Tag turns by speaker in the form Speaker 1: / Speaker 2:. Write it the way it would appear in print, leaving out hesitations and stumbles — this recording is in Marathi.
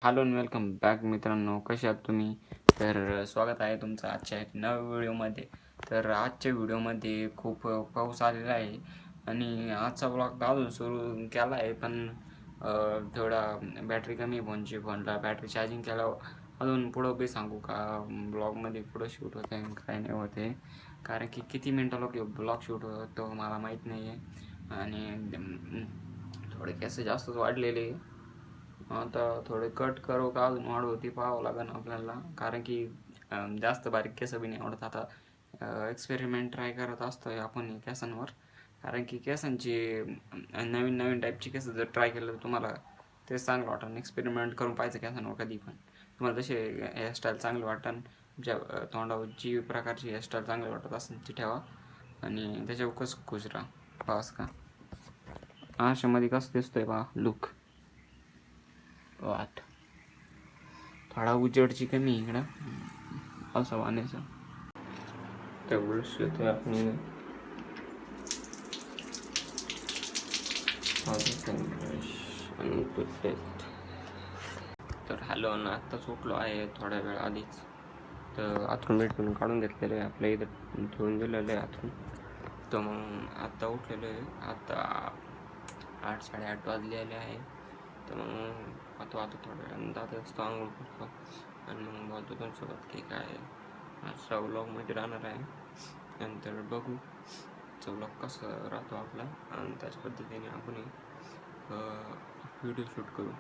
Speaker 1: हॅलो आणि वेलकम बॅक मित्रांनो, कसे आहात तुम्ही? तर स्वागत आहे तुमचं आजच्या एक नव्या व्हिडिओमध्ये. तर आजच्या व्हिडिओमध्ये खूप पाऊस आलेला आहे आणि आजचा ब्लॉग अजून सुरू केला आहे, पण थोडा बॅटरी कमी आहे फोनची. फोनला बॅटरी चार्जिंग केल्यावर अजून पुढं बी सांगू का ब्लॉगमध्ये पुढं शूट होतं आहे काय नाही होते, कारण की किती मिनटाला ब्लॉग शूट होतो मला माहीत नाही आहे. आणि थोडे केस जास्तच वाढलेले. आता थोडे कट करू का अजून वाढ होती पाहावं लागेल आपल्याला, कारण की जास्त बारीक केस बी नाही आवडत. आता एक्सपेरिमेंट ट्राय करत असतोय आपण केसांवर, कारण की केसांची नवीन नवीन टाईपची केस जर ट्राय केलं तर तुम्हाला तेच चांगलं वाटेल. एक्सपेरिमेंट करून पाहायचं केसांवर कधी पण. तुम्हाला जसे हेअरस्टाईल चांगली वाटेल, तुमच्या तोंडावर जी प्रकारची हेअरस्टाईल चांगली वाटत असेल ती ठेवा आणि त्याच्यावर कसं खुश राहा. पास का आशामध्ये कसं दिसतोय पहा लुक. वाट थोडा उजेडची कमी इकडं असं वाण्याचं तेवढंच येतोय आपण. आणि टूथपेस्ट. तर हॅलो ना, आत्ताच उठलो आहे थोड्या वेळ आधीच. तर आथरून भेटून काढून घेतलेलं आहे, आपल्या इथं ठेवून दिलेलं आहे आथरून. तर मग आत्ता उठलेलं आहे, आता 8-8:30 वाजलेले आहे. तर मग आता थोड्या वेळानं दादा असतो आंघोळ करतो आणि मग बोलतो तुमच्यासोबत की काय असा व्लॉगमध्ये राहणार आहे. नंतर बघू व्लॉग कसं राहतो आपला आणि त्याच्या पद्धतीने आपण व्हिडिओ शूट करू.